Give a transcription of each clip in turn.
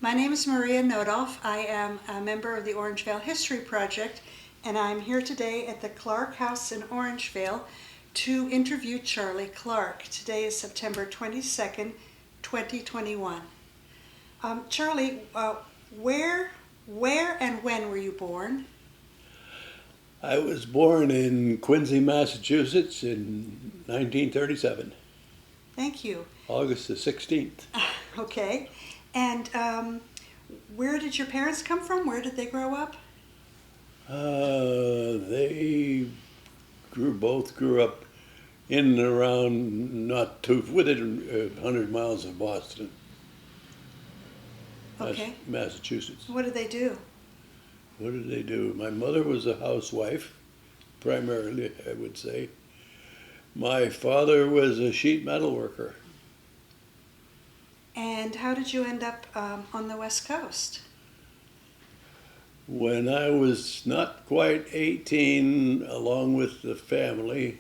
My name is Maria Nodolf. I am a member of the Orangevale History Project, and I'm here today at the Clark House in Orangevale to interview Charlie Clark. Today is September 22nd, 2021. Charlie, where and when were you born? I was born in Quincy, Massachusetts in 1937, Thank you. August the 16th. Okay. And where did your parents come from? Where did they grow up? They both grew up in and around, not too, within 100 miles of Boston, Okay. Massachusetts. What did they do? What did they do? My mother was a housewife, primarily, I would say. My father was a sheet metal worker. And how did you end up on the West Coast? When I was not quite 18, along with the family,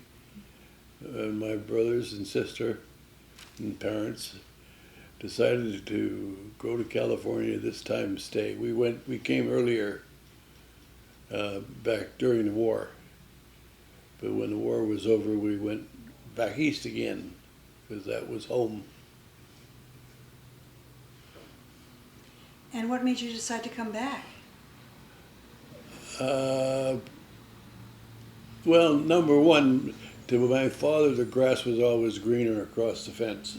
my brothers and sister and parents decided to go to California, this time stay. We came earlier, back during the war. But when the war was over, we went back east again, because that was home. And what made you decide to come back? Uh, well, number one, to my father, the grass was always greener across the fence.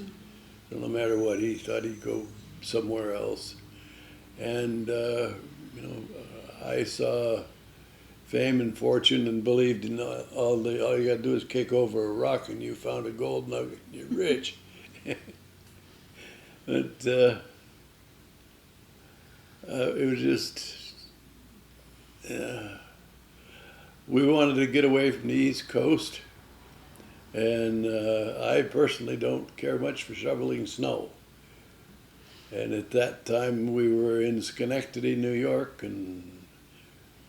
So no matter what, he thought he'd go somewhere else. And, I saw fame and fortune and believed in all you gotta do is kick over a rock and you found a gold nugget and you're rich. But it was just, we wanted to get away from the East Coast, and I personally don't care much for shoveling snow. And at that time we were in Schenectady, New York, and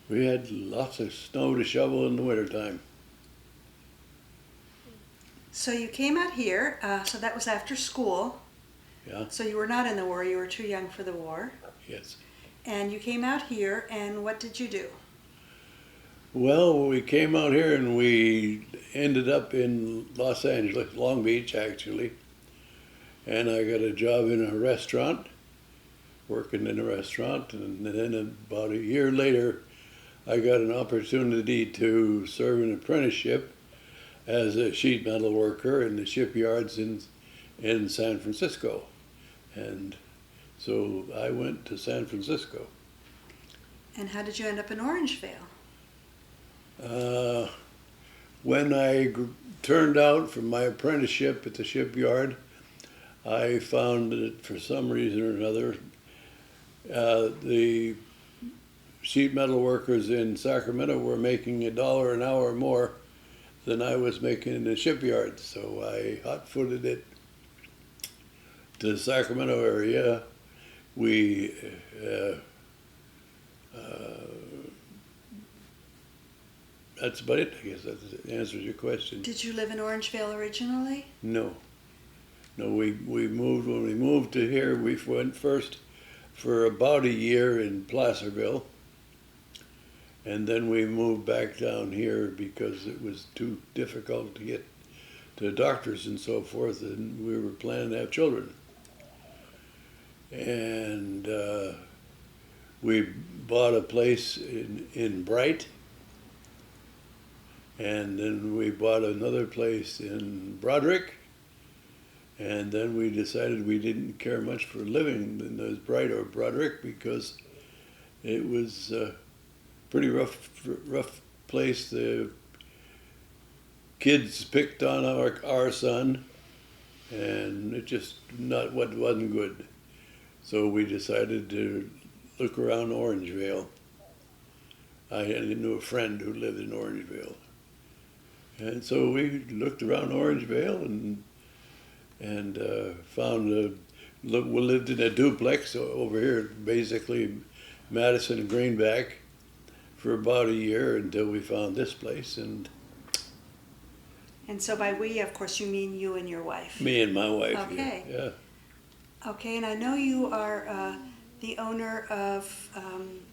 we had lots of snow to shovel in the wintertime. So you came out here, so that was after school. Yeah, So you were not in the war, you were too young for the war. yes. And you came out here, and what did you do? Well, we came out here and we ended up in Los Angeles, Long Beach actually, and I got a job in a restaurant, working in a restaurant, and then about a year later I got an opportunity to serve an apprenticeship as a sheet metal worker in the shipyards in San Francisco. And so I went to San Francisco. And how did you end up in Orangevale? When I turned out from my apprenticeship at the shipyard, I found that for some reason or another, the sheet metal workers in Sacramento were making $1 an hour more than I was making in the shipyard. So I hot-footed it to the Sacramento area. We that's about it. I guess that answers your question. Did you live in Orangevale originally? No, no. We moved when we moved to here. We went first for about a year in Placerville, and then we moved back down here because it was too difficult to get to doctors and so forth, and we were planning to have children. And we bought a place in Bright, and then we bought another place in Broderick, and then we decided we didn't care much for living in those Bright or Broderick because it was a pretty rough place. The kids picked on our son, and it just wasn't good. So we decided to look around Orangevale. I knew a friend who lived in Orangevale. And so we looked around Orangevale and found we lived in a duplex over here, basically Madison and Greenback, for about a year until we found this place. And so by we, of course, you mean you and your wife. me and my wife. Okay. Yeah. Okay, and I know you are the owner of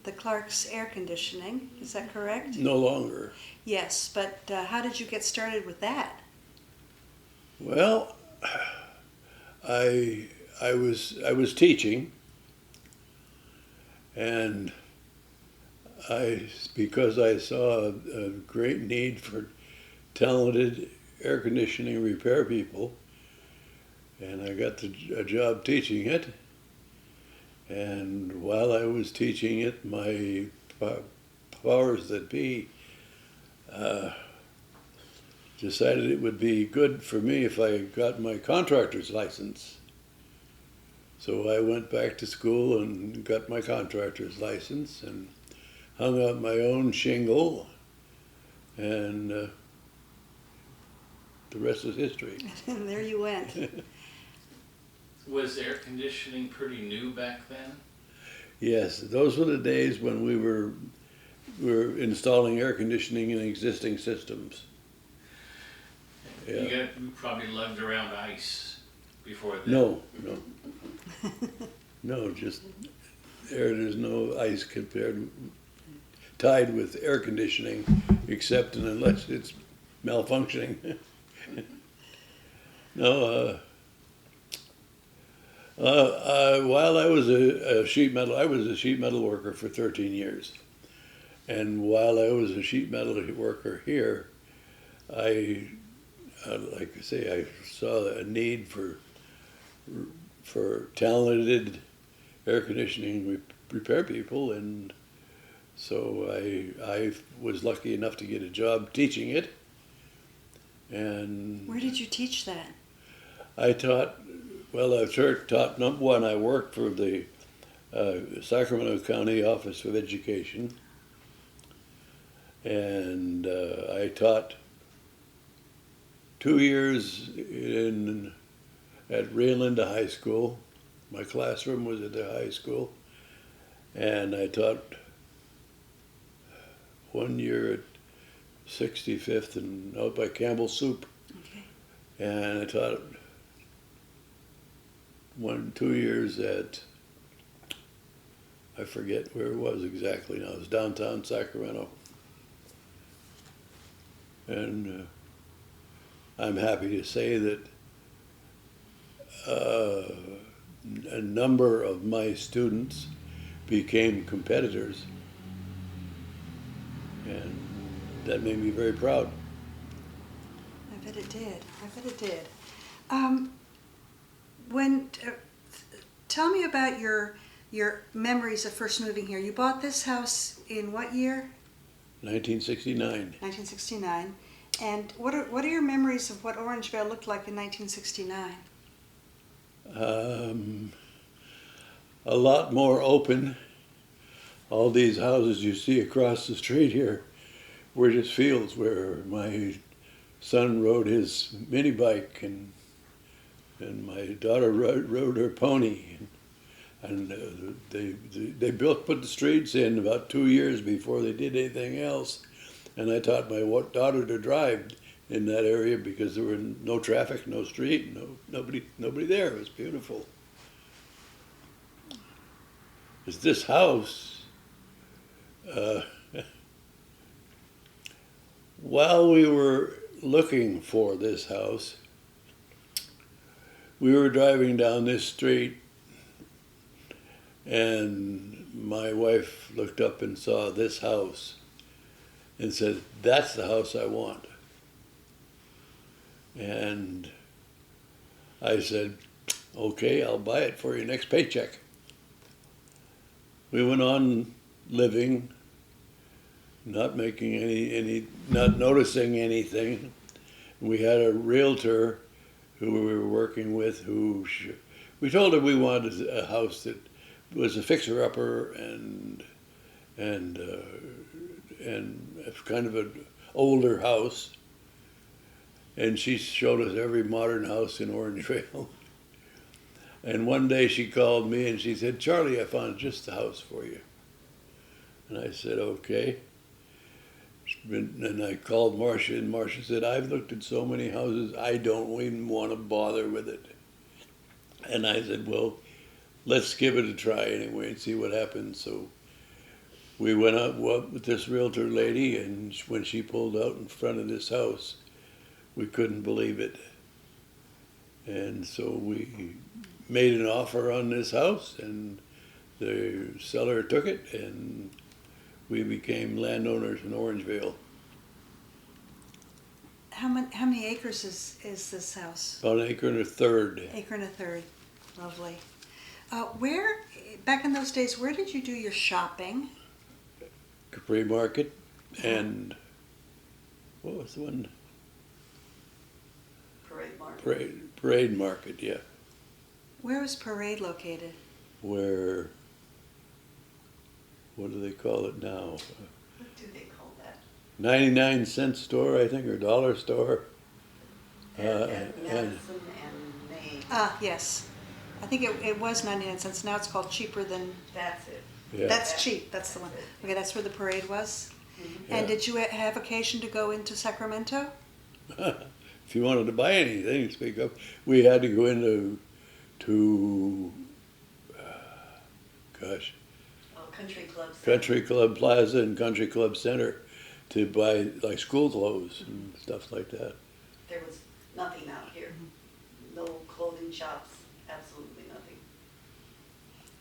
the Clark's Air Conditioning. Is that correct? No longer. Yes, but how did you get started with that? Well, I was teaching, and because I saw a great need for talented air conditioning repair people, and I got a job teaching it. And while I was teaching it, my powers that be decided it would be good for me if I got my contractor's license. So I went back to school and got my contractor's license and hung out my own shingle, and the rest is history. And there you went. Was air conditioning pretty new back then? Yes, those were the days when we were installing air conditioning in existing systems. Yeah. You probably lugged around ice before then. No, no, just air. There's no ice tied with air conditioning, except and unless it's malfunctioning. No. While I was a sheet metal worker for 13 years, and while I was a sheet metal worker here, like I say, I saw a need for talented air conditioning repair people, and so I was lucky enough to get a job teaching it. And Where did you teach that? I taught. Well, I've taught, number one, I worked for the Sacramento County Office of Education, and I taught 2 years at Rio Linda High School. My classroom was at the high school, and I taught 1 year at 65th and out by Campbell Soup, Okay. and I taught 2 years at, I forget where it was exactly now. It was downtown Sacramento. And I'm happy to say that a number of my students became competitors, and that made me very proud. I bet it did. I bet it did. Tell me about your memories of first moving here. You bought this house in what year? 1969. 1969. And what are your memories of what Orangevale looked like in 1969? A lot more open. All these houses you see across the street here were just fields where my son rode his mini bike, and my daughter rode her pony, and they put the streets in about 2 years before they did anything else, and I taught my daughter to drive in that area because there were no traffic, no street, nobody there. It was beautiful. It's this house. While we were looking for this house, we were driving down this street, and my wife looked up and saw this house and said, "That's the house I want." And I said, "Okay, I'll buy it for your next paycheck." We went on living, not making not noticing anything. We had a realtor who we were working with we told her we wanted a house that was a fixer-upper and kind of an older house. And she showed us every modern house in Orangevale. And one day she called me and she said, "Charlie, I found just the house for you." And I said, "Okay." And I called Marcia, and Marcia said, "I've looked at so many houses, I don't even want to bother with it." And I said, "Well, let's give it a try anyway and see what happens. So we went out with this realtor lady, and when she pulled out in front of this house, we couldn't believe it. And so we made an offer on this house, and the seller took it, and we became landowners in Orangevale. How many acres is this house? About an acre and a third. Acre and a third. Lovely. Where, back in those days, where did you do your shopping? Capri Market, and what was the one? Parade Market. Parade Market, yeah. Where was Parade located? Where, what do they call it now? What do they call that? 99-cent store, I think, or dollar store. At and Madison and Main. Ah, yes. I think it was 99 cents. Now it's called Cheaper Than. That's it. yeah. That's cheap. That's the one. Okay, that's where the parade was. Mm-hmm. And Yeah. did you have occasion to go into Sacramento? If you wanted to buy anything, speak up. We had to go into gosh, Country Club. Country Club Plaza and Country Club Center to buy like school clothes and stuff like that. There was nothing out here. No clothing shops, absolutely nothing.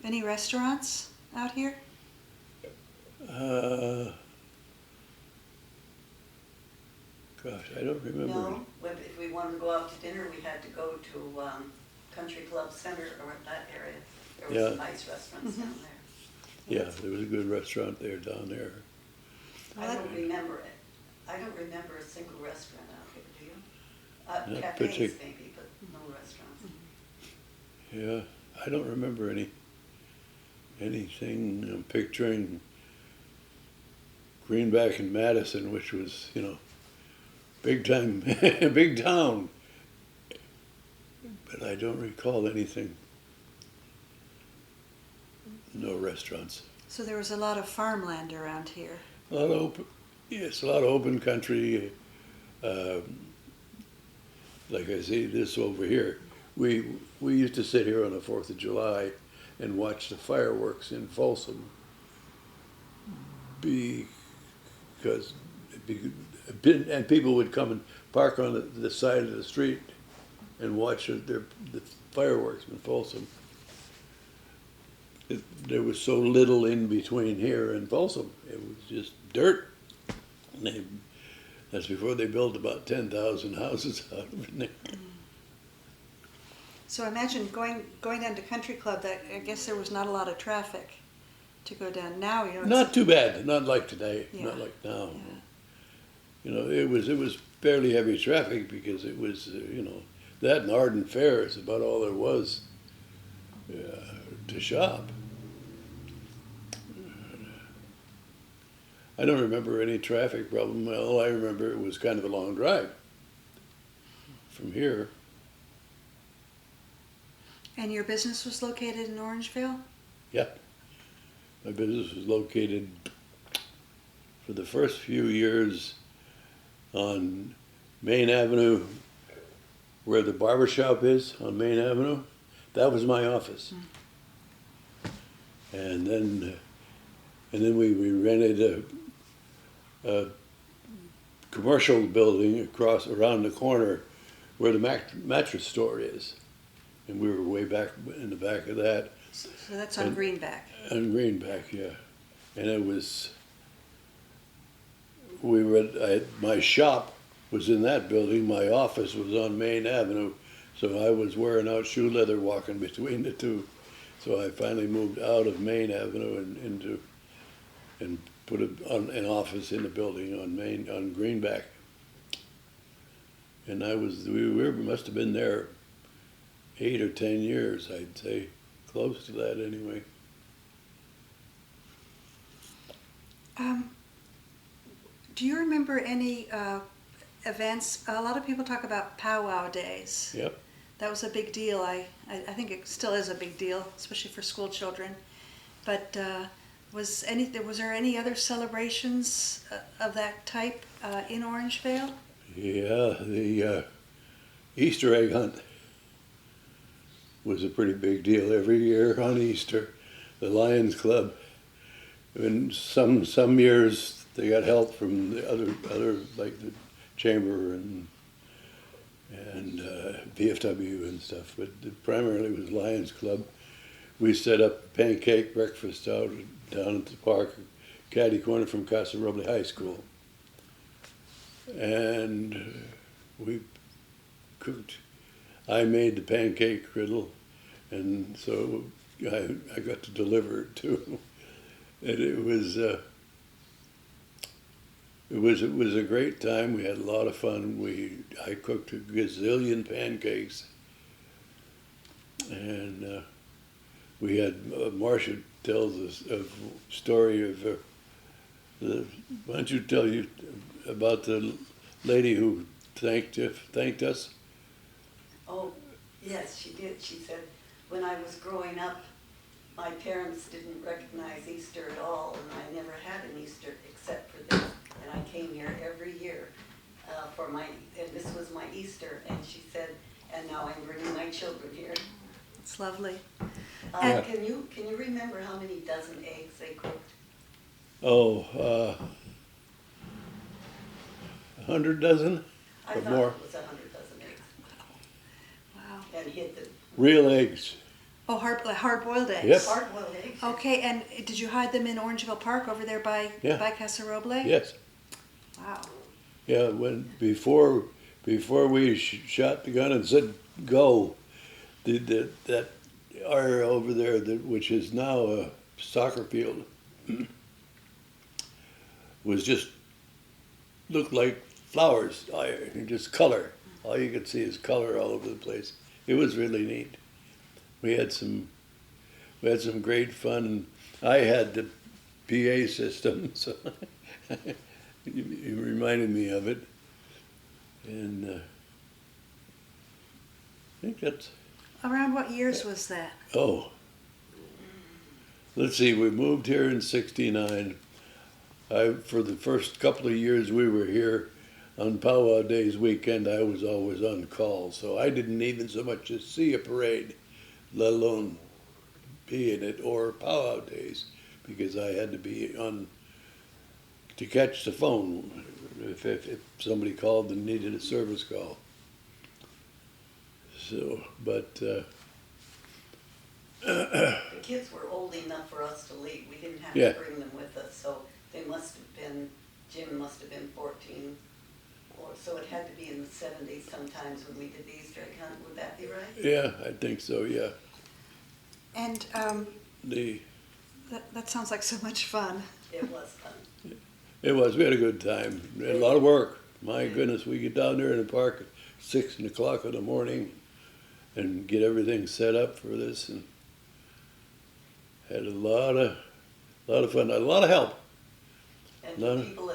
Any restaurants out here? Gosh, I don't remember. No, if we wanted to go out to dinner, we had to go to Country Club Center or that area. There was Yeah. some nice restaurants down there. Yeah, there was a good restaurant there down there. I don't remember it. I don't remember a single restaurant out here, do you? Not Cafes partic- maybe, but no restaurants. Yeah, I don't remember anything. I'm picturing Greenback and Madison, which was, big time, big town. But I don't recall anything. No restaurants. So there was a lot of farmland around here. A lot of open, yes, a lot of open country. Like I see this over here, we used to sit here on the 4th of July and watch the fireworks in Folsom because and people would come and park on the side of the street and watch the fireworks in Folsom. There was so little in between here and Folsom. It was just dirt. And that's before they built about 10,000 houses out of it. So imagine going down to Country Club. That I guess there was not a lot of traffic to go down. Now it's Not too bad. Not like today. Yeah. Not like now. Yeah. It was fairly heavy traffic because it was that and Arden Fair is about all there was to shop. I don't remember any traffic problem. All I remember it was kind of a long drive from here. And your business was located in Orangevale? Yeah. My business was located for the first few years on Main Avenue, where the barber shop is on Main Avenue. That was my office. And then we rented a commercial building around the corner where the mattress store is. And we were way back in the back of that. So that's on And- Greenback. On Greenback, yeah. And it was, my shop was in that building, my office was on Main Avenue, so I was wearing out shoe leather walking between the two. So I finally moved out of Main Avenue and put an office in the building on Greenback. And we must have been there 8 or 10 years, I'd say, close to that anyway. Do you remember any events? A lot of people talk about powwow days. Yep. That was a big deal. I think it still is a big deal, especially for school children. But was there any other celebrations of that type in Orangevale? Yeah, the Easter egg hunt. was a pretty big deal every year on Easter. The Lions Club. And some years they got help from the other like the chamber and VFW and stuff, but primarily it was Lions Club. We set up pancake breakfast down at the park, caddy corner from Casa Roble High School, and we cooked. I made the pancake griddle, and so I got to deliver it too. And it was a great time. We had a lot of fun. I cooked a gazillion pancakes, and we had Marcia tells us a story of why don't you tell you about the lady who thanked us? Oh, yes, she did. She said, when I was growing up, my parents didn't recognize Easter at all, and I never had an Easter except for this. And I came here every year and this was my Easter. And she said, and now I'm bringing my children here. It's lovely. Yeah. Can you remember how many dozen eggs they cooked? Oh, 100 dozen I or thought more. it was 100 dozen eggs. Wow. And hid the Real eggs. Oh, hard-boiled eggs. Yep. hard-boiled eggs. Okay, and did you hide them in Orangeville Park over there by Yeah. Casa Roble? Yes. Wow. Yeah. Before we shot the gun and said go, that area over there, which is now a soccer field, was just looked like flowers. Just color. All you could see is color all over the place. It was really neat. We had some great fun. I had the PA system, so you reminded me of it. And I think that's, Around what years was that? let's see, we moved here in '69. For the first couple of years we were here, on Powwow Days weekend, I was always on call, so I didn't even so much as see a parade, let alone be in it, or Powwow Days, because I had to be on to catch the phone if somebody called and needed a service call. So, but The kids were old enough for us to leave. We didn't have Yeah. to bring them with us, so Jim must have been 14. So it had to be in the 70s sometimes when we did the Easter egg hunt. Would that be right? yeah, I think so, yeah. And that sounds like so much fun. It was fun. It was, we had a good time, we had a lot of work. My goodness, we get down there in the park at 6 o'clock in the morning and get everything set up for this, and had a lot of fun, a lot of help. And No. the people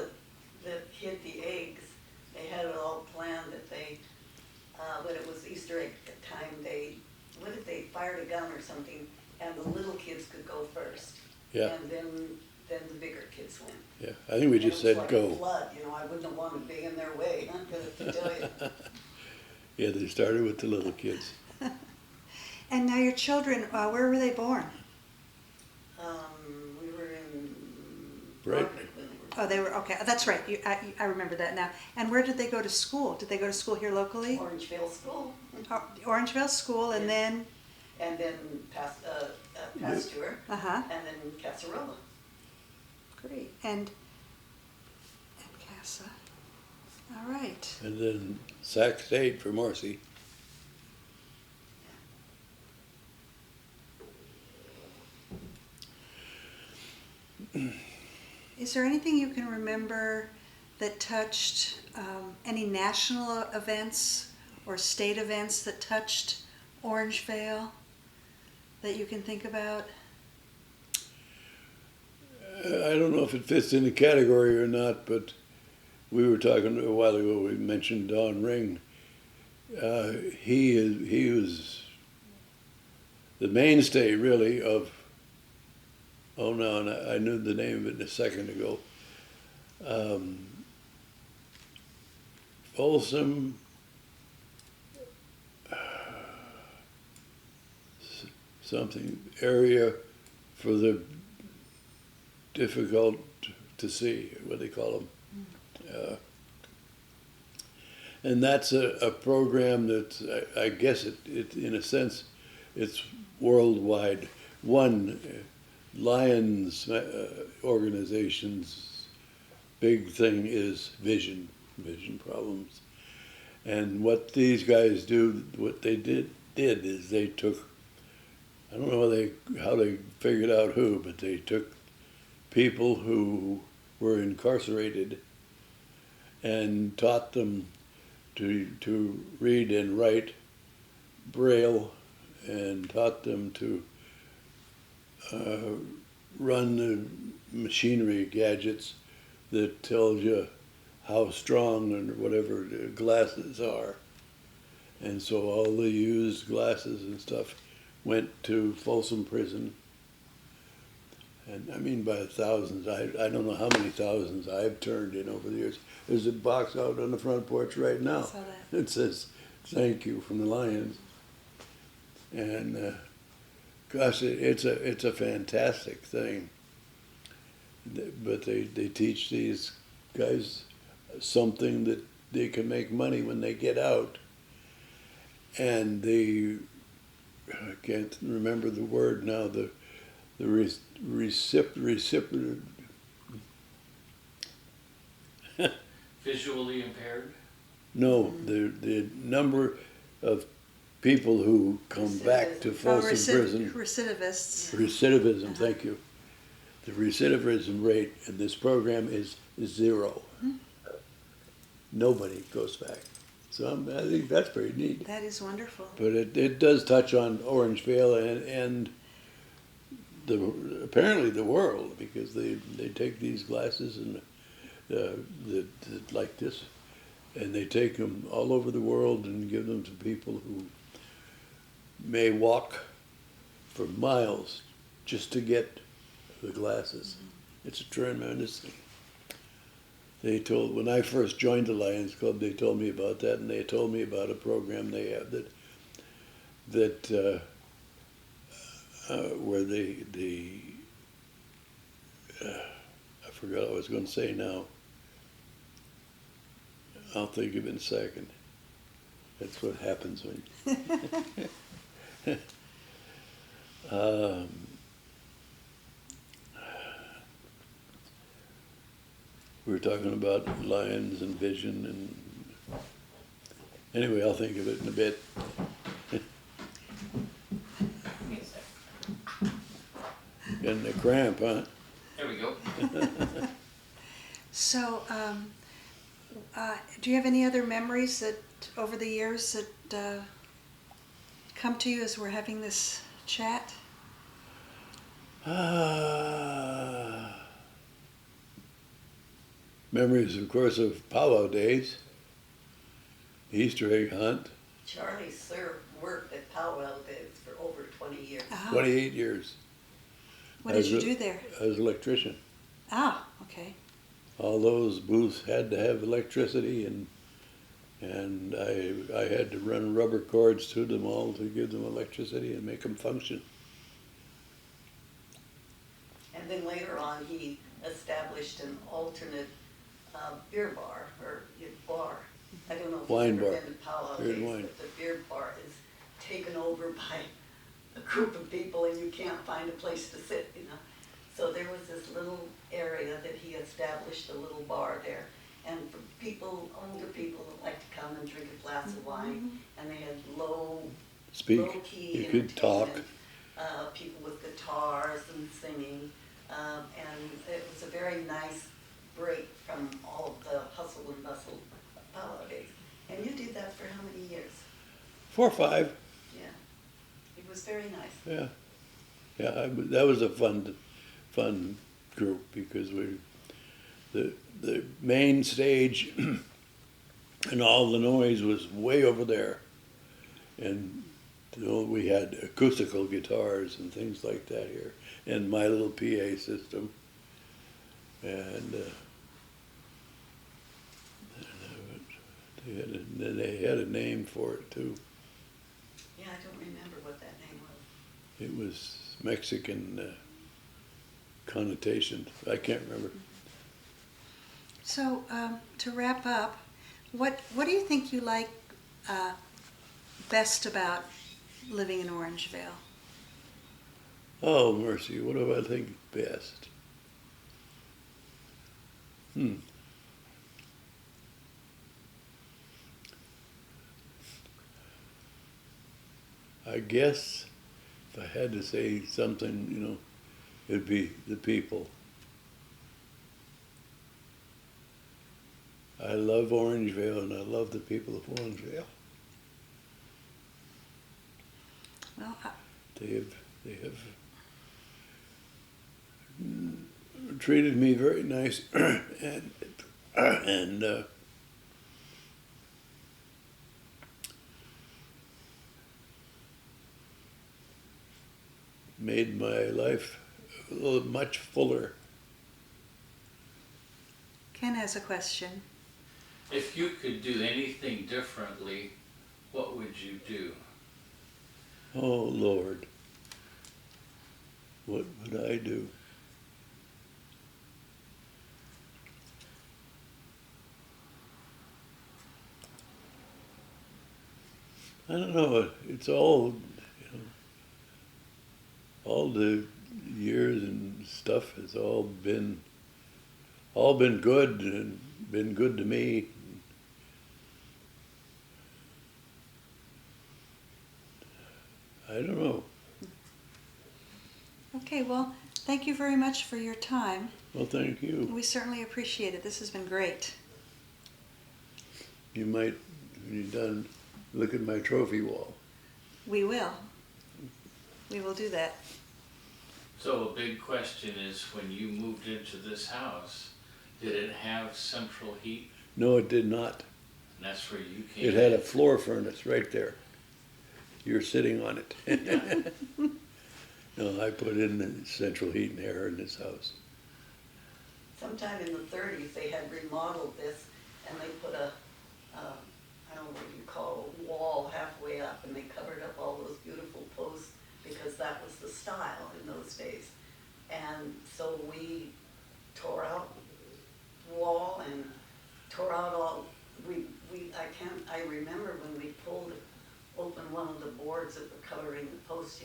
that hid the eggs, they had it all planned that when it was Easter egg time, they fired a gun or something, and the little kids could go first. Yeah. And then the bigger kids went. Yeah, I think we just And it said was like go. a flood, I wouldn't have wanted to be in their way, huh, to tell you. Yeah, they started with the little kids. And now your children, where were they born? We were in Right. Broderick when they were. Oh, they were, okay, that's right, I remember that now. And where did they go to school? Did they go to school here locally? Orangeville School, Orangeville School, and then, and then Pasteur, uh-huh, and then Casarola. great, and Casa. All right. And then Sac State for Marcy. Is there anything you can remember that touched any national events or state events that touched Orangevale that you can think about? I don't know if it fits in the category or not, but we were talking a while ago, we mentioned Don Ring. He was the mainstay, really, of, oh no, and I knew the name of it a second ago. Folsom, something, area for the difficult to see, what they call them. And that's a program that I guess it in a sense it's worldwide. One Lions organization's big thing is vision problems, and what these guys do, what they did is they took, I don't know how they figured out who, but they took people who were incarcerated and taught them to read and write Braille, and taught them to run the machinery gadgets that tells you how strong and whatever the glasses are. And so all the used glasses and stuff went to Folsom Prison. And I mean by thousands, I don't know how many thousands I've turned in over the years. There's a box out on the front porch right now. I saw that. It says, "Thank you" from the Lions. And gosh, it's a fantastic thing. But they teach these guys something that they can make money when they get out. And I can't remember the word now, the recipient. Visually impaired? No, the number of people who come back to Folsom Prison. Recidivists. Recidivism, thank you. The recidivism rate in this program is 0. Nobody goes back. So I think that's pretty neat. That is wonderful. But it does touch on Orangevale and apparently the world, because they take these glasses and like this, and they take them all over the world and give them to people who may walk for miles just to get the glasses. It's a tremendous thing. When I first joined the Lions Club, they told me about that, and they told me about a program they have that where I forgot what I was going to say now. I'll think of it in a second. That's what happens when. We were talking about lions and vision, and anyway, I'll think of it in a bit. Getting a cramp, huh? There we go. So, do you have any other memories that over the years that come to you as we're having this chat? Memories, of course, of powwow days, Easter egg hunt, Charlie worked at Powell Days for over 20 years. Ah, 28 years. what did you do there? I was an electrician. Ah, okay. All those booths had to have electricity, and I had to run rubber cords to them all to give them electricity and make them function. And then later on, he established an alternate beer bar, or bar. I don't know if Wine you've ever bar. been to Powell Beer and Days, wine. but the beer bar is taken over by a group of people, and you can't find a place to sit, you know. So there was this little area that he established, a little bar there, and for people, older people that like to come and drink a glass of wine, and they had Speak. low-key You could talk. entertainment, people with guitars and singing, and it was a very nice break from all of the hustle and bustle of Powwow Days. And you did that for how many years? 4 or 5. Yeah, it was very nice. Yeah, yeah. That was a fun group, because the main stage and all the noise was way over there, and we had acoustical guitars and things like that here, and my little PA system, and they had a name for it too. Yeah, I don't remember what that name was. It was Mexican connotations. I can't remember. So, to wrap up, what do you think you like best about living in Orangevale? Oh, mercy, what do I think best? I guess if I had to say something, it'd be the people. I love Orangevale and I love the people of Orangevale. Well, They have treated me very nice and made my life a little much fuller. Ken has a question. If you could do anything differently, what would you do? Oh Lord, what would I do? I don't know. It's all, all the years and stuff has all been good and been good to me. I don't know. Okay, well, thank you very much for your time. Well, thank you. We certainly appreciate it. This has been great. You might, when you're done, look at my trophy wall. We will. We will do that. So a big question is, when you moved into this house, did it have central heat? No, it did not. And that's where you came It had a in? floor furnace right there. You're sitting on it. No, I put in the central heat and air in this house. Sometime in the 30s, they had remodeled this, and they put I don't know what you call a wall halfway up, and they covered up all those beautiful posts because that was the style in those days. And so we tore out the wall and tore out all, I remember when we pulled open one of the boards that were covering the post,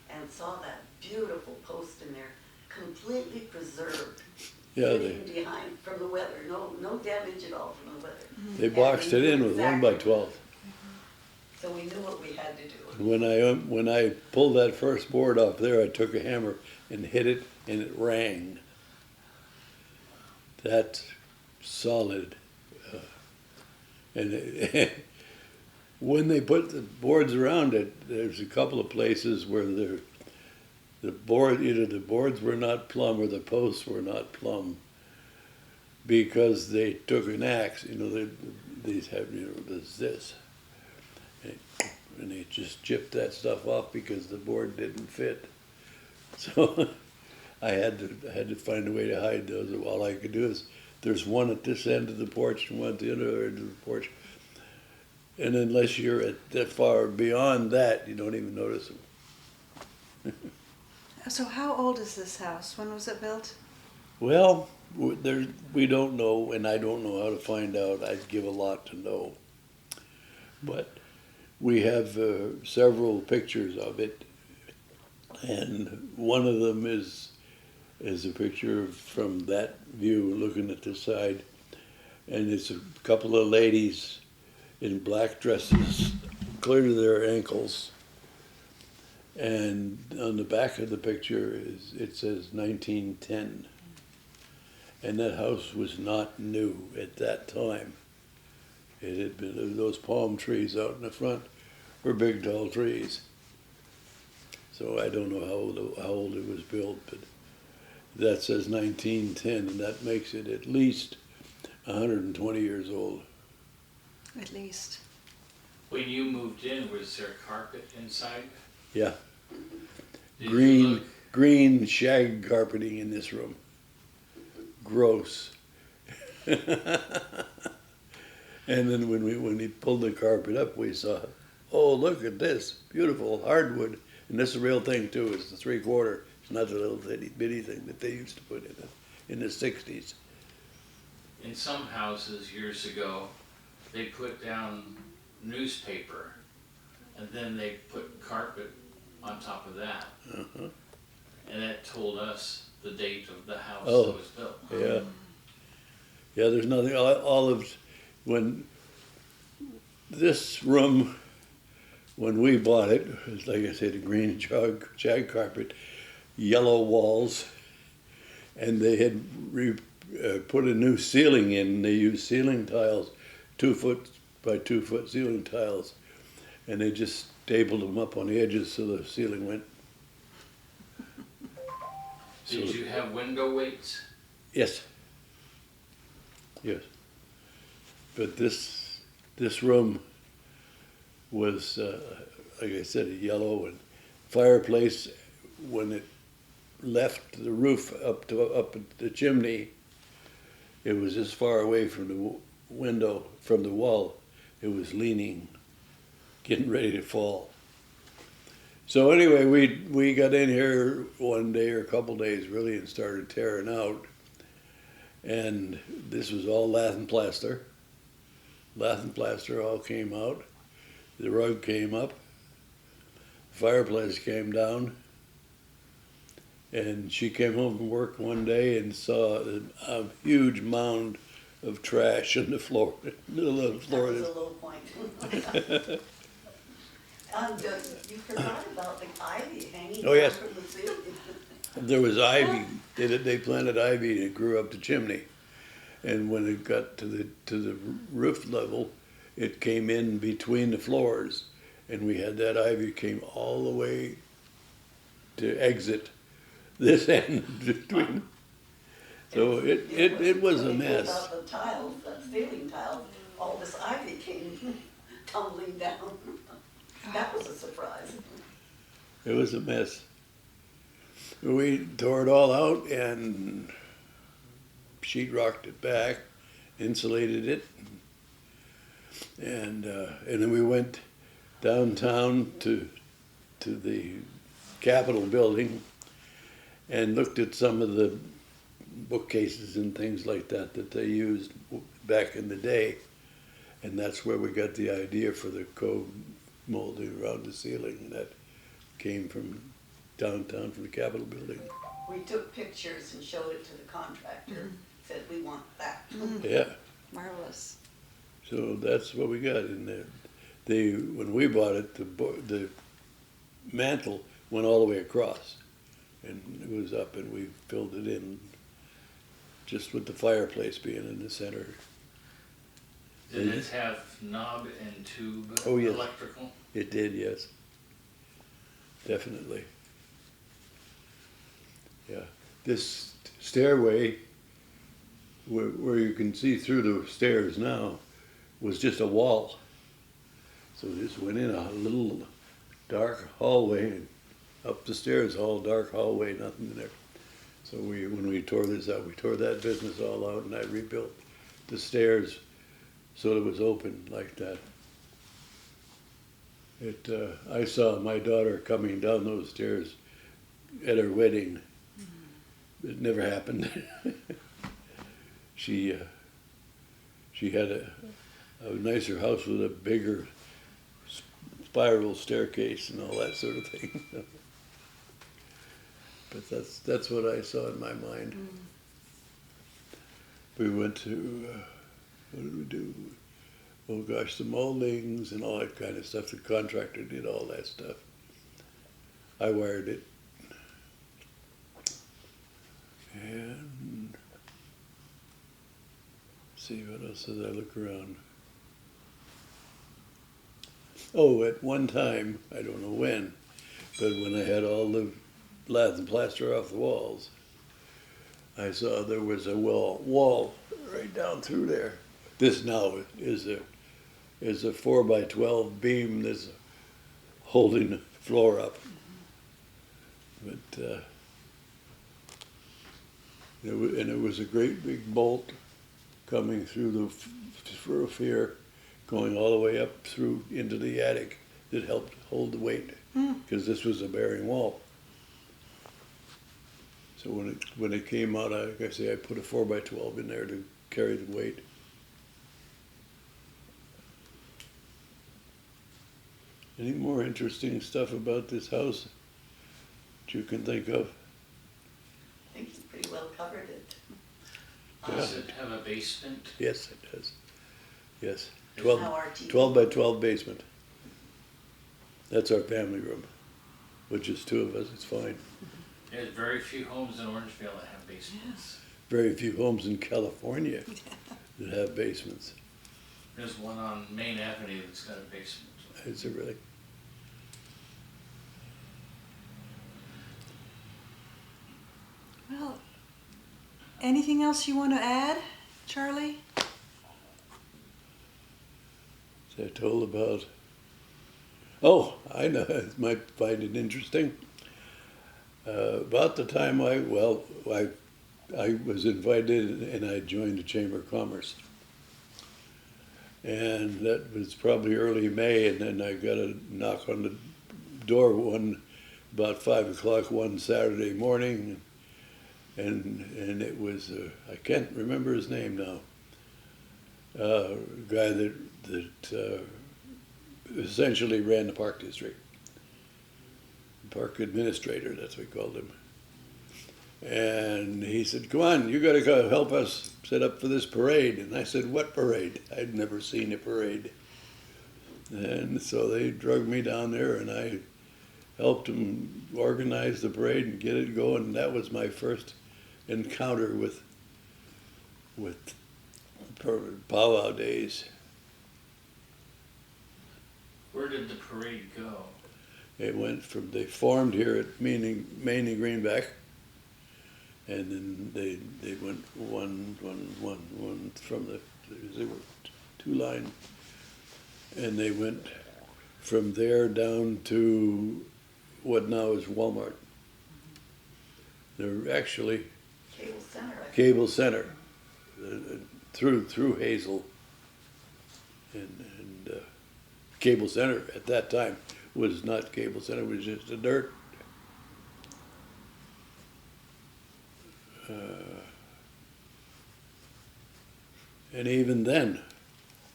and saw that beautiful post in there, completely preserved. Yeah, Sitting behind from the weather, no damage at all from the weather. they boxed it in with 1 by 12. So we knew what we had to do. When I pulled that first board off there, I took a hammer and hit it, and it rang. That's solid. When they put the boards around it, there's a couple of places where the boards were not plumb or the posts were not plumb because they took an axe. These have there's this, and they just chipped that stuff off because the board didn't fit. So I had to find a way to hide those. All I could do is there's one at this end of the porch and one at the other end of the porch. And unless you're at that far beyond that, you don't even notice them. So how old is this house? When was it built? Well, we don't know, and I don't know how to find out. I'd give a lot to know. But we have several pictures of it, and one of them is a picture from that view looking at the side, and it's a couple of ladies in black dresses clear to their ankles, and on the back of the picture it says 1910, and that house was not new at that time. It had been, those palm trees out in the front were big tall trees. So I don't know how old it was built, but that says 1910, and that makes it at least 120 years old. At least. When you moved in, was there carpet inside? Yeah. Did you look- Green shag carpeting in this room. Gross. And then when we pulled the carpet up, we saw, oh, look at this, beautiful hardwood. And this is a real thing too, it's the 3/4, it's not the little bitty thing that they used to put in the 60s. In some houses years ago, they put down newspaper and then they put carpet on top of that. Uh-huh. And that told us the date of the house Oh. that was built. Yeah. Yeah, there's nothing, all of, when this room, when we bought it, was like I said, a green shag carpet, yellow walls, and they had put a new ceiling in. They used ceiling tiles, 2 foot by 2 foot ceiling tiles, and they just stapled them up on the edges so the ceiling went. Did So- you have window weights? Yes. Yes. But this room was, like I said, yellow, and fireplace, when it left the roof up the chimney, it was as far away from the window, from the wall, it was leaning, getting ready to fall. So anyway, we got in here one day or a couple days really and started tearing out. And this was all lath and plaster. Lath and plaster all came out. The rug came up. The fireplace came down. And she came home from work one day and saw a huge mound of trash on the floor, middle of the floor. That was a low point. You forgot about the ivy hanging Oh, down yes. from the ceiling. There was ivy. They planted ivy and it grew up the chimney. And when it got to the roof level, it came in between the floors, and we had that ivy came all the way to exit this end between. So it was a When they pulled mess. out the tiles, the ceiling tiles, all this ivy came tumbling down. That was a surprise. It was a mess. We tore it all out and sheetrocked it back, insulated it, and then we went downtown to the Capitol building and looked at some of the bookcases and things like that they used back in the day, and that's where we got the idea for the cove molding around the ceiling that came from downtown from the Capitol building. We took pictures and showed it to the contractor, said we want that. Yeah. Marvelous. So that's what we got in there. When we bought it, the mantle went all the way across, and it was up, and we filled it in, just with the fireplace being in the center. Did it have knob and tube Oh, yes. electrical? It did, yes, definitely. Yeah, this stairway, where you can see through the stairs now, was just a wall. So we just went in a little dark hallway and up the stairs, all dark hallway, nothing in there. So when we tore this out, we tore that business all out, and I rebuilt the stairs so it was open like that. I saw my daughter coming down those stairs at her wedding. It never happened. She had a nicer house with a bigger spiral staircase and all that sort of thing. But that's what I saw in my mind. We went to, what did we do? Oh gosh, the moldings and all that kind of stuff. The contractor did all that stuff. I wired it. And see, what else did I look around? Oh, at one time, I don't know when, but when I had all the lath and plaster off the walls, I saw there was a wall right down through there. This now is a 4x12 beam that's holding the floor up. But it was a great big bolt coming through the roof here, going all the way up through into the attic that helped hold the weight, Hmm. because this was a bearing wall. So when it came out, like I say, I put a 4x12 in there to carry the weight. Any more interesting stuff about this house that you can think of? I think you pretty well covered it. Does it have a basement? Yes, it does. Yes, There's 12, now our TV. 12x12 basement. That's our family room, which is two of us, it's fine. There's very few homes in Orangevale that have basements. Very few homes in California that have basements. There's one on Main Avenue that's got a basement. Is it really? Well, anything else you want to add, Charlie? So I told about, oh, I know, you might find it interesting. About the time I was invited and I joined the Chamber of Commerce. And that was probably early May, and then I got a knock on the door about 5 o'clock one Saturday morning. And it was, I can't remember his name now, a guy that essentially ran the park district. Park administrator, that's what we called him. And he said, come on, you gotta go help us set up for this parade. And I said, what parade? I'd never seen a parade. And so they drug me down there and I helped them organize the parade and get it going. And that was my first encounter with powwow days. Where did the parade go? It went from, they formed here at Main and Greenback, and then they went one from they were two line, and they went from there down to what now is Walmart. They're actually Cable Center. I think. Cable Center, through Hazel, and Cable Center at that time was not Cable Center, it was just a dirt. And even then,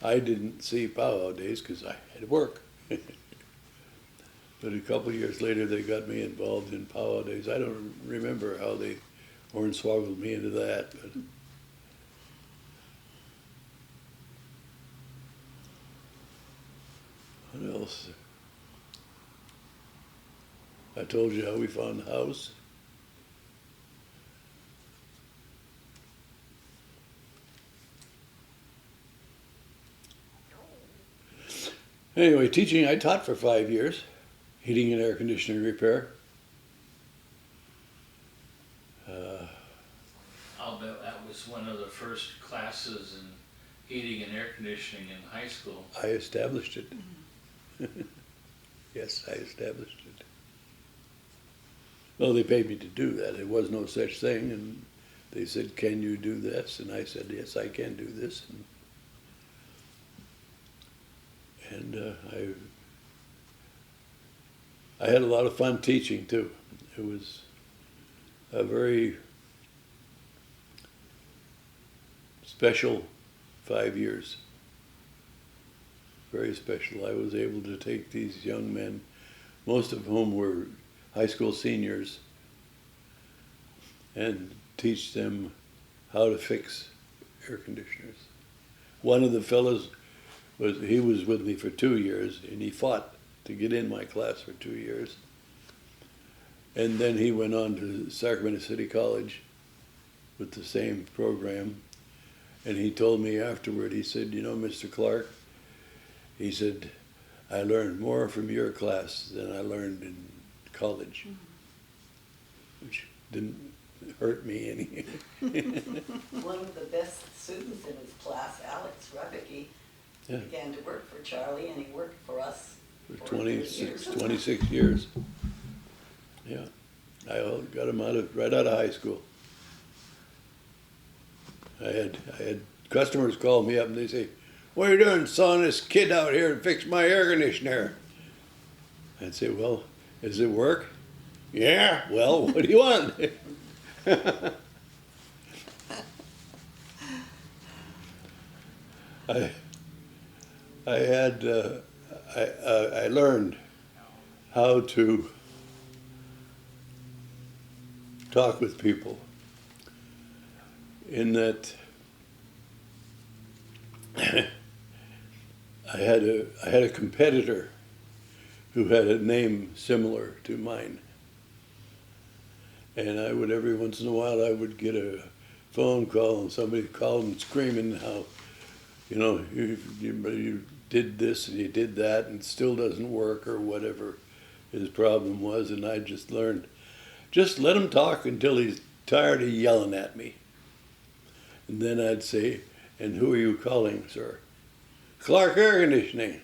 I didn't see powwow days because I had work. But a couple of years later, they got me involved in powwow days. I don't remember how they hornswoggled me into that, but what else? I told you how we found the house. Anyway, teaching, I taught for 5 years, heating and air conditioning repair. I'll bet that was one of the first classes in heating and air conditioning in high school. I established it. Yes, I established it. Well, they paid me to do that. There was no such thing, and they said, can you do this? And I said, yes, I can do this. And I had a lot of fun teaching, too. It was a very special 5 years. Very special. I was able to take these young men, most of whom were high school seniors, and teach them how to fix air conditioners. One of the fellows was with me for 2 years, and he fought to get in my class for 2 years. And then he went on to Sacramento City College with the same program. And he told me afterward, he said, you know, Mr. Clark, he said, I learned more from your class than I learned in college, which didn't hurt me any. One of the best students in his class, Alex Rebicki, Yeah. began to work for Charlie, and he worked for us For for 30 26 years. Yeah, I got him right out of high school. I had customers call me up and they say, what are you doing, sawing this kid out here and fix my air conditioner? I'd say, well, does it work? Yeah, well, what do you want? I, I had, I learned how to talk with people in that I had a competitor who had a name similar to mine. And I would, every once in a while, I would get a phone call and somebody calling screaming how, you did this and you did that and it still doesn't work or whatever his problem was. And I just learned, just let him talk until he's tired of yelling at me. And then I'd say, and who are you calling, sir? Clark Air Conditioning.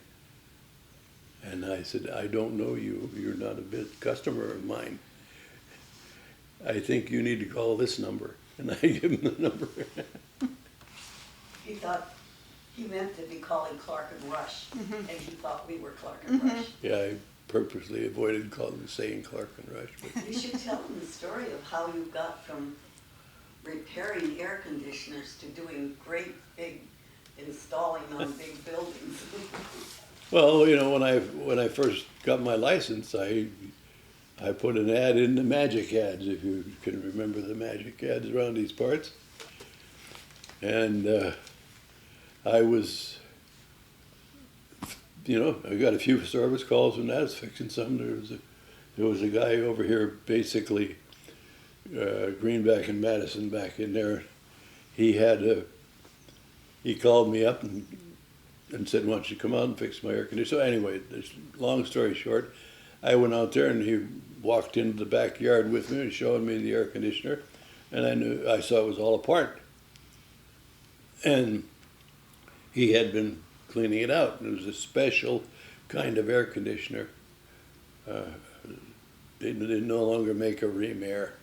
And I said, I don't know you. You're not a bit customer of mine. I think you need to call this number. And I give him the number. He thought, he meant to be calling Clark and Rush, and he thought we were Clark and Rush. Yeah, I purposely avoided saying Clark and Rush. But You should tell them the story of how you got from repairing air conditioners to doing great big installing on big buildings. well, when I first got my license, I put an ad in the Magic Ads, if you can remember the Magic Ads around these parts. And I was, I got a few service calls and that. I was fixing some. There was a guy over here, basically, Greenback and Madison back in there. He called me up and said, why don't you come out and fix my air conditioner? So anyway, long story short, I went out there and he walked into the backyard with me and showed me the air conditioner, and I saw it was all apart. And he had been cleaning it out, and it was a special kind of air conditioner. They no longer make a Rheem Air,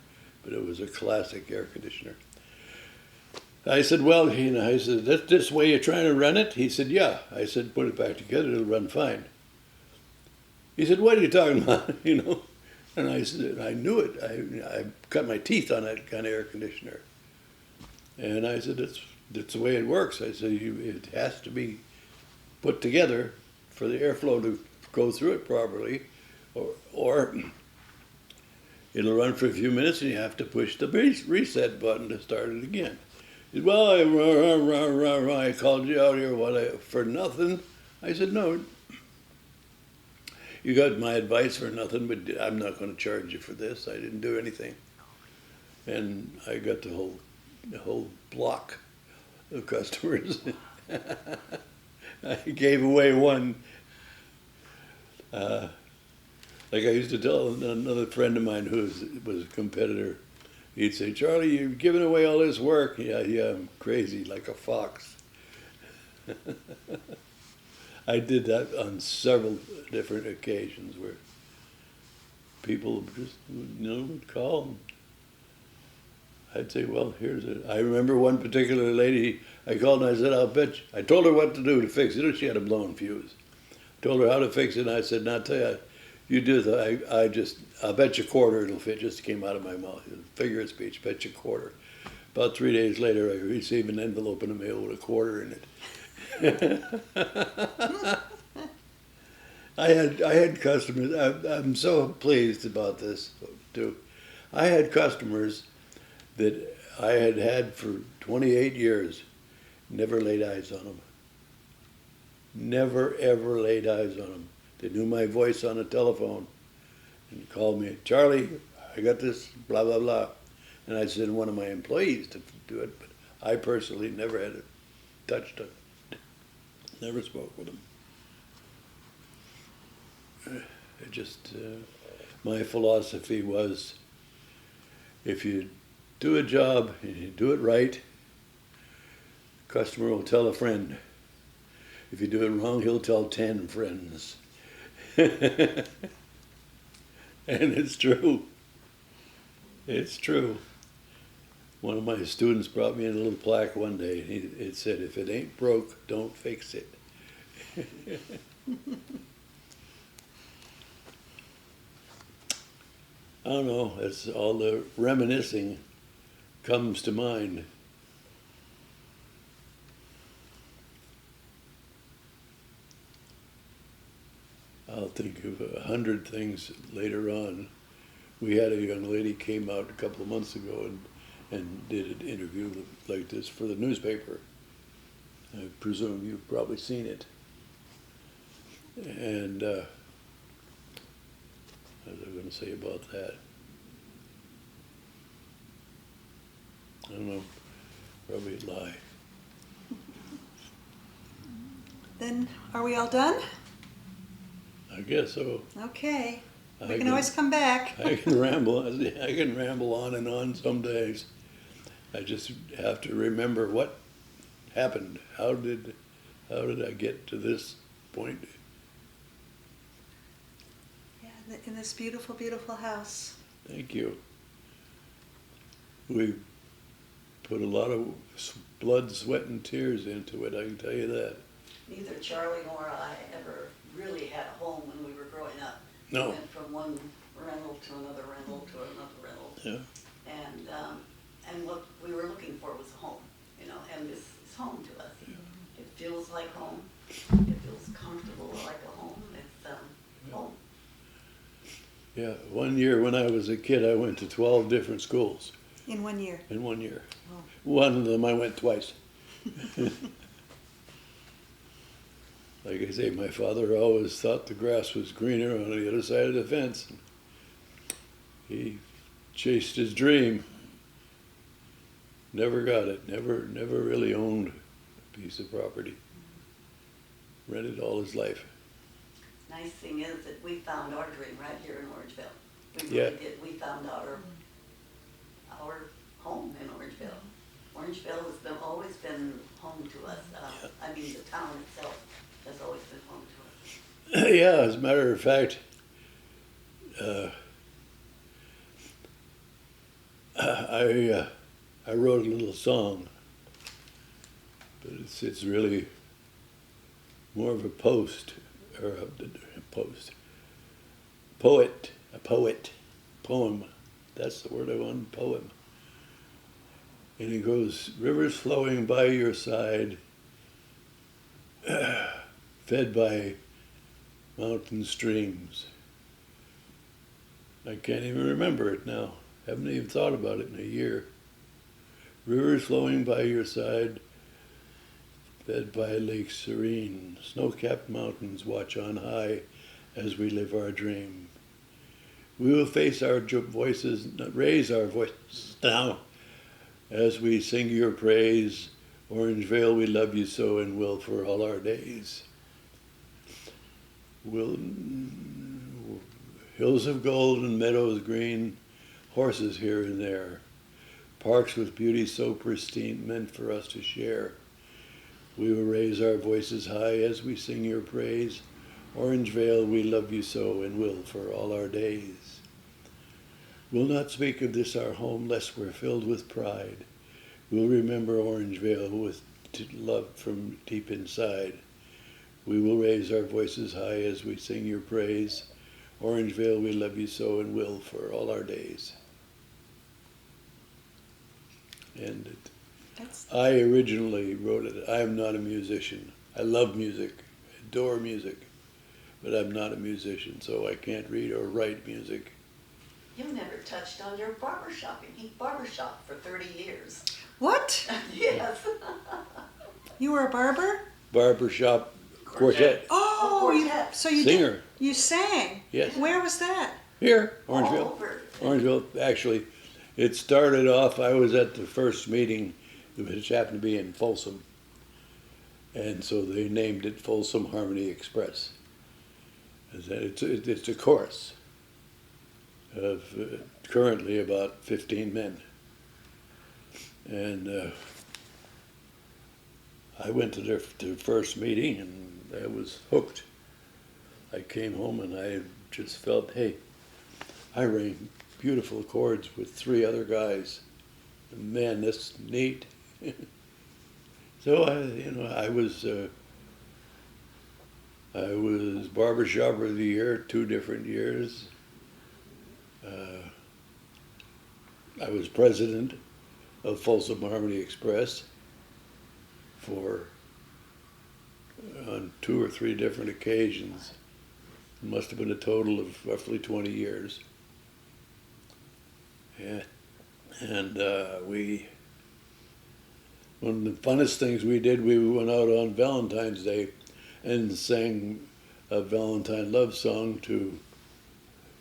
but it was a classic air conditioner. I said, well, I said, that's this way you're trying to run it? He said, yeah. I said, put it back together, it'll run fine. He said, what are you talking about? And I said, I knew it. I cut my teeth on that kind of air conditioner. And I said, that's the way it works. I said, it has to be put together for the airflow to go through it properly, or it'll run for a few minutes and you have to push the reset button to start it again. He said, well, I called you out here for nothing. I said, no, you got my advice for nothing, but I'm not going to charge you for this. I didn't do anything. And I got the whole block of customers. I gave away one. Like I used to tell another friend of mine who was a competitor, he'd say, Charlie, you're giving away all this work. Yeah, I'm crazy like a fox. I did that on several different occasions where people just, would call. I'd say, well, here's it. I remember one particular lady, I called and I said, I told her what to do to fix it. She had a blown fuse. Told her how to fix it, and I said, now I'll tell you, you do that, I'll bet you a quarter it'll fit. Just came out of my mouth. Figure of speech, bet you a quarter. About 3 days later, I received an envelope in the mail with a quarter in it. I had customers. I'm so pleased about this too. I had customers that I had for 28 years, never laid eyes on them. Never ever laid eyes on them. They knew my voice on the telephone and called me, Charlie, I got this, blah blah blah, and I sent one of my employees to do it, but I personally never had it touched it. Never spoke with them. It just, my philosophy was, if you do a job and you do it right, the customer will tell a friend. If you do it wrong, he'll tell 10 friends. And it's true. It's true. One of my students brought me in a little plaque one day, and it said, if it ain't broke, don't fix it. I don't know, it's all the reminiscing comes to mind. I'll think of 100 things later on. We had a young lady came out a couple of months ago and did an interview like this for the newspaper. I presume you've probably seen it. And what was I going to say about that? I don't know, probably a lie. Then, are we all done? I guess so. Okay. I We can always come back. I can ramble on and on some days. I just have to remember what happened. How did I get to this point? Yeah, in this beautiful, beautiful house. Thank you. We put a lot of blood, sweat, and tears into it, I can tell you that. Neither Charlie nor I ever really had a home when we were growing up. No. We went from one rental to another rental to another rental. Yeah. And what we were looking for was a home, you know, and this is home to us. It feels like home. It feels comfortable like a home. It's home. Yeah, one year when I was a kid, I went to 12 different schools In 1 year. in 1 year. Oh. One of them I went twice. Like I say, my father always thought the grass was greener on the other side of the fence. He chased his dream. Never got it. Never really owned a piece of property. Rented all his life. Nice thing is that we found our dream right here in Orangeville. We Yeah. really did. We found our home in Orangeville. Orangeville has always been home to us. I mean, the town itself has always been home to us. Yeah, as a matter of fact, I wrote a little song, but it's really more of a poet, poem. That's the word I want, poem. And it goes, rivers flowing by your side, fed by mountain streams. I can't even remember it now. Haven't even thought about it in a year. Rivers flowing by your side, fed by lakes serene. Snow-capped mountains watch on high as we live our dream. We will raise our voices now as we sing your praise. Orangevale, we love you so and will for all our days. Hills of gold and meadows green, horses here and there, parks with beauty so pristine, meant for us to share. We will raise our voices high as we sing your praise. Orangevale, we love you so and will for all our days. We'll not speak of this our home lest we're filled with pride. We'll remember Orangevale with love from deep inside. We will raise our voices high as we sing your praise. Orangevale, we love you so and will for all our days. And I originally wrote it. I am not a musician. I love music, adore music, but I'm not a musician, so I can't read or write music. You never touched on your barbershop. You barbershop for 30 years. What? Yes. You were a barber? Barbershop quartet. Oh, quartet. so you Singer. You sang? Yes. Where was that? Here, All Orangeville. over. Orangeville, actually, it started off, I was at the first meeting, which happened to be in Folsom. And so they named it Folsom Harmony Express. It's a chorus of currently about 15 men. And I went to their first meeting and I was hooked. I came home and I just felt, hey, I rang beautiful chords with 3 other guys. Man, that's neat. So I was barbershop of the year 2 different years. I was president of Folsom Harmony Express for on 2 or 3 different occasions. It must have been a total of roughly 20 years. Yeah. And one of the funnest things we did, we went out on Valentine's Day and sang a Valentine love song to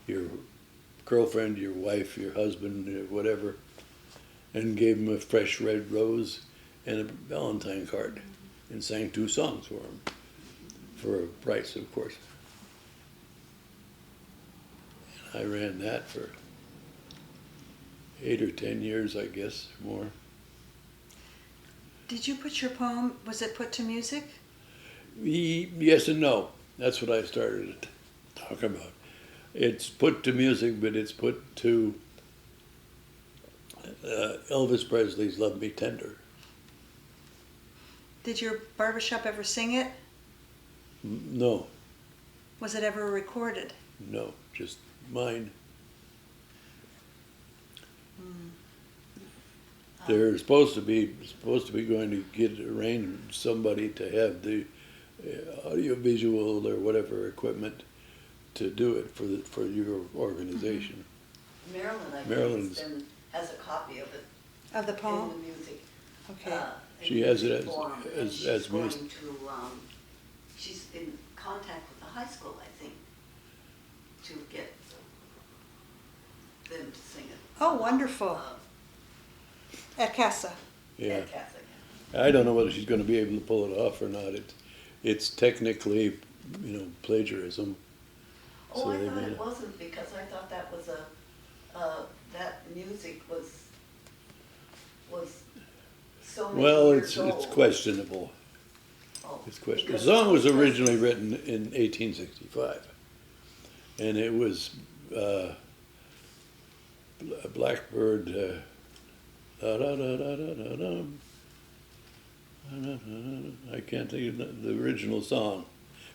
your girlfriend, your wife, your husband, whatever, and gave them a fresh red rose and a Valentine card, and sang 2 songs for them, for a price, of course. And I ran that for 8 or 10 years, I guess, more. Did you put your poem, was it put to music? Yes and no. That's what I started to talk about. It's put to music, but it's put to Elvis Presley's Love Me Tender. Did your barbershop ever sing it? No, Was it ever recorded? no, just mine. They're supposed to be going to arrange somebody to have the audiovisual or whatever equipment to do it for your organization. Marilyn, I think, Marilyn's- has a copy of it Of the in poem? the music. Okay. She has it form, and as she's going music. to, she's in contact with the high school, I think, to get them to sing it. Oh, wonderful. At Casa. Yeah, At Catholic. I don't know whether she's going to be able to pull it off or not. It's technically, plagiarism. Oh, So I they thought made it it. wasn't, because I thought that was that music was so many Well, years old. it's questionable. Oh, It's questionable. The because song was Elvis originally Presley- written in 1865, and it was a Blackbird. Da, da, da, da, da, da, dum. I can't think of the original song,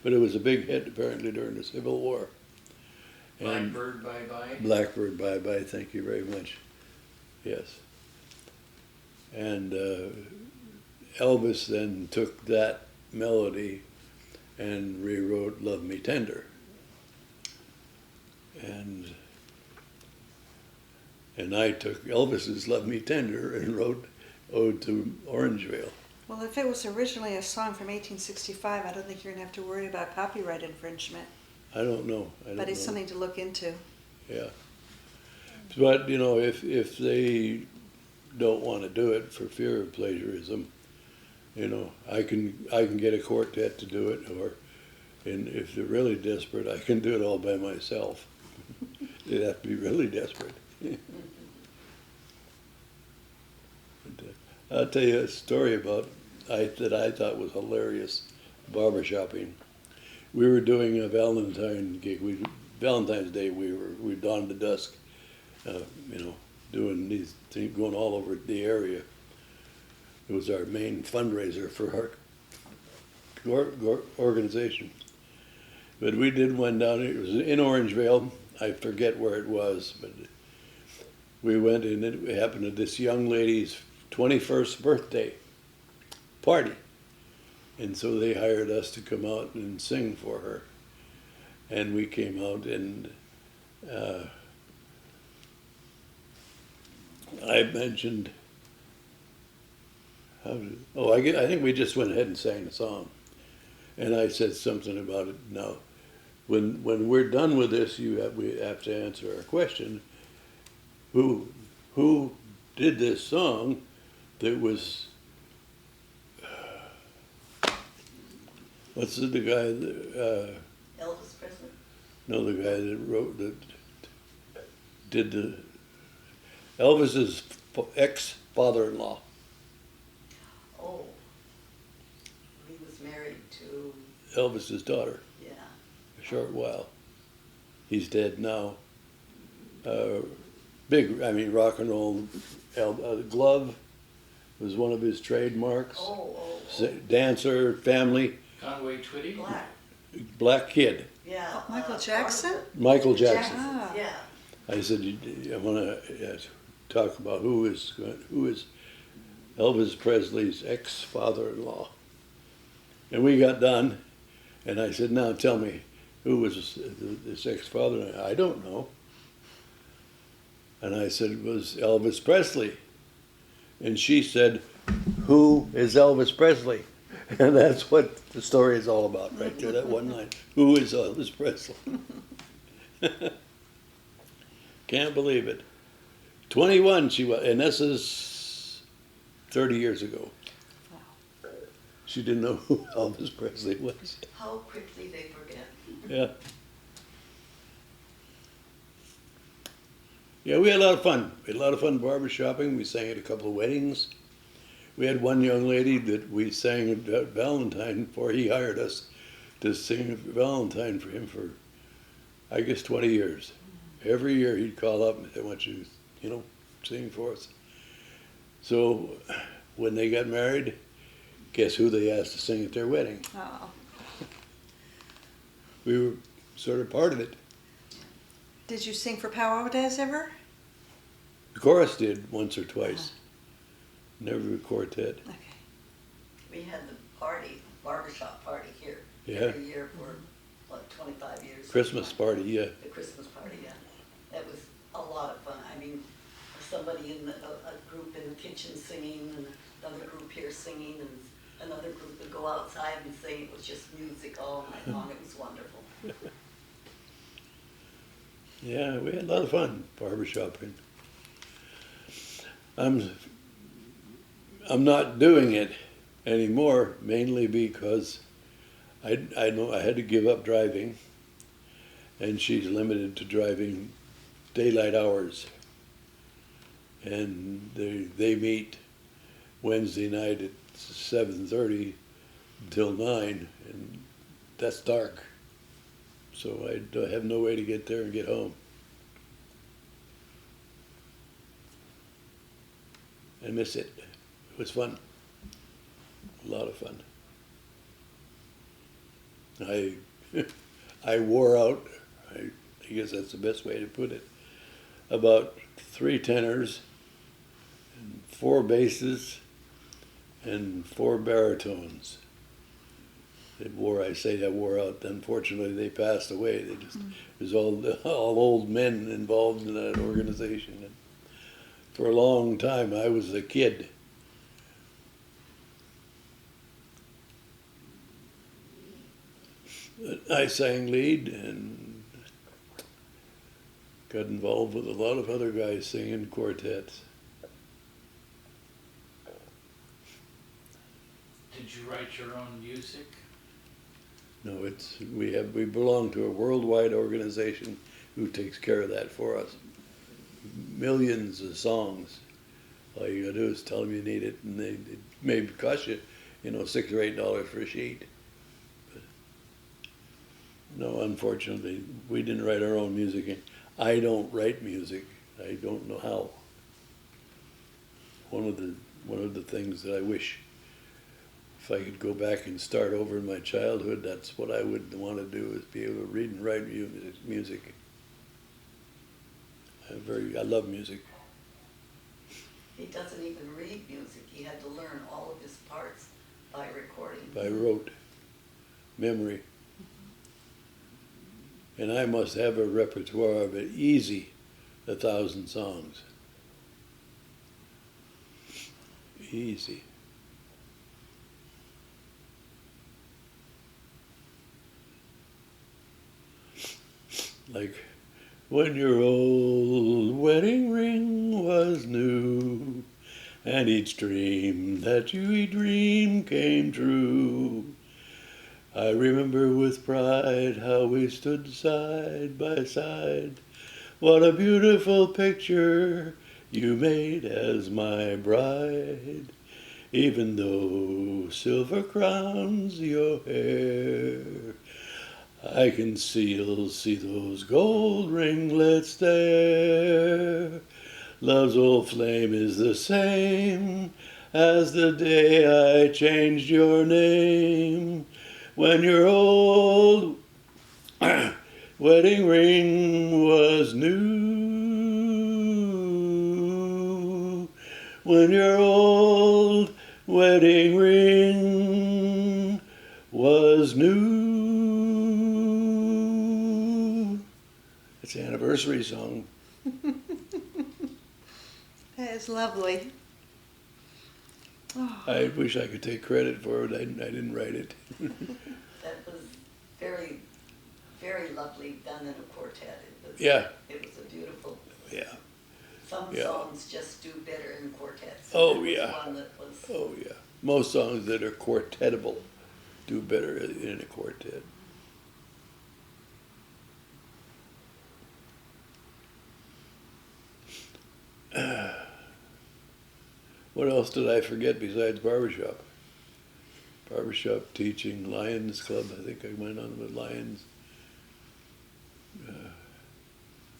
but it was a big hit apparently during the Civil War. And Blackbird Bye-Bye? Blackbird Bye Bye, thank you very much. Yes. And Elvis then took that melody and rewrote Love Me Tender. And I took Elvis's Love Me Tender and wrote Ode to Orangevale. Well, if it was originally a song from 1865, I don't think you're going to have to worry about copyright infringement. I don't know. But it's something to look into. Yeah. But, if they don't want to do it for fear of plagiarism, I can get a quartet to do it, and if they're really desperate, I can do it all by myself. They'd have to be really desperate. But, I'll tell you a story that I thought was hilarious, barbershopping. We were doing a Valentine gig. Valentine's Day, we dawned to dusk, doing these things, going all over the area. It was our main fundraiser for our organization. But we did one down here. It was in Orangevale. I forget where it was, but we went, and it happened to this young lady's 21st birthday party. And so they hired us to come out and sing for her. And we came out, and I mentioned, I think we just went ahead and sang the song. And I said something about it. Now, when we're done with this, we have to answer our question. Who did this song that was, what's the guy that, Elvis Presley? no, the guy that did the, Elvis's ex-father-in-law. Oh, he was married to, Elvis's daughter, yeah. a short while. He's dead now. Rock and roll. Glove was one of his trademarks. Oh, Dancer, family, Conway Twitty? Black, black kid, yeah. Michael Jackson? Michael Jackson. Ah. Yeah, I said, I want to talk about who is Elvis Presley's ex-father-in-law. And we got done, and I said, now tell me, who was this ex-father-in-law? I don't know. And I said, it was Elvis Presley. And she said, who is Elvis Presley? And that's what the story is all about right there, that one line. Who is Elvis Presley? Can't believe it. 21 she was, and this is 30 years ago. Wow. She didn't know who Elvis Presley was. How quickly they forget. Yeah. Yeah, we had a lot of fun. We had a lot of fun barber shopping. We sang at a couple of weddings. We had one young lady that we sang at Valentine for. He hired us to sing Valentine for him for, I guess, 20 years. Every year he'd call up and say, I want you, sing for us. So when they got married, guess who they asked to sing at their wedding? Oh. We were sort of part of it. Did you sing for Powwow Days ever? The chorus did once or twice. Never a quartet. Okay. We had the barbershop party here Yeah. every year for, 25 years. Christmas party, yeah. The Christmas party, yeah. That was a lot of fun. I mean, somebody in a group in the kitchen singing, and another group here singing, and another group would go outside and sing. It was just music all night long. It was wonderful. Yeah, we had a lot of fun barber shopping. I'm not doing it anymore, mainly because I know I had to give up driving, and she's limited to driving daylight hours. And they meet Wednesday night at 7:30 until 9, and that's dark. So I have no way to get there and get home. I miss it. It was fun. A lot of fun. I wore out, I guess that's the best way to put it, about 3 tenors, and 4 basses, and 4 baritones. I say that wore out. Unfortunately, they passed away. They just, it was all old men involved in that organization. And for a long time, I was a kid. I sang lead and got involved with a lot of other guys singing quartets. Did you write your own music? No, we belong to a worldwide organization who takes care of that for us. Millions of songs. All you gotta do is tell them you need it, and it may cost you, $6 or $8 for a sheet. But no, unfortunately, we didn't write our own music. I don't write music. I don't know how. One of the things that I wish, if I could go back and start over in my childhood, that's what I would want to do, is be able to read and write music. I love music. He doesn't even read music. He had to learn all of his parts by recording. By rote, memory. And I must have a repertoire of it easy, 1,000 songs. Easy. Like, when your old wedding ring was new, and each dream that you dreamed came true. I remember with pride how we stood side by side. What a beautiful picture you made as my bride, even though silver crowns your hair. I can still see those gold ringlets there. Love's old flame is the same as the day I changed your name. When your old wedding ring was new. when your old wedding ring was new. It's the anniversary song. That is lovely. Oh, I wish I could take credit for it. I didn't write it. That was very, very lovely done in a quartet. Yeah, It was a beautiful, yeah. some Yeah. songs just do better in quartets. Oh, That was yeah. one that was, Oh, yeah. Most songs that are quartetable do better in a quartet. What else did I forget besides barbershop? Barbershop teaching, Lions Club. I think I went on with Lions.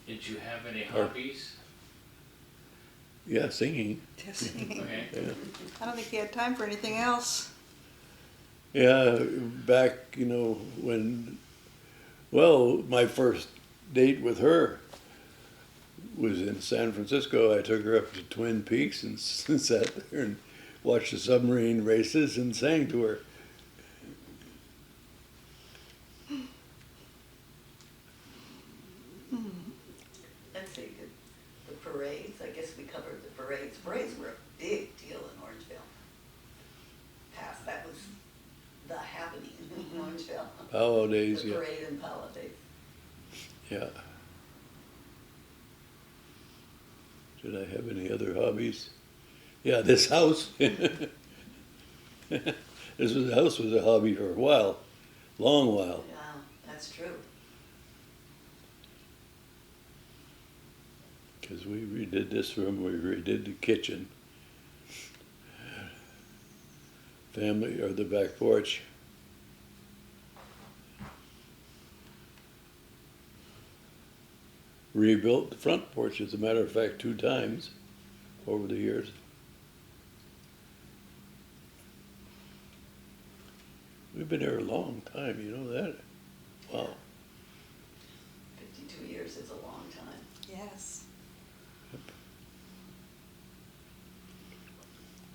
Did you have any Or- hobbies? Yeah, singing. just, Okay. Yeah. I don't think he had time for anything else. Yeah, back, when, well, my first date with her was in San Francisco. I took her up to Twin Peaks and sat there and watched the submarine races and sang to her. let's see, the parades, I guess we covered the parades. Parades were a big deal in Orangeville. That was the happening in Orangeville. Powwow days, The yeah. parade and powwow days. Yeah. Did I have any other hobbies? Yeah, this house. House was a hobby for a while, long while. Yeah, that's true. Because we redid this room, we redid the kitchen. Family, or the back porch. Rebuilt the front porch, as a matter of fact, 2 times over the years. We've been here a long time, you know that? Wow. 52 years is a long time. Yes.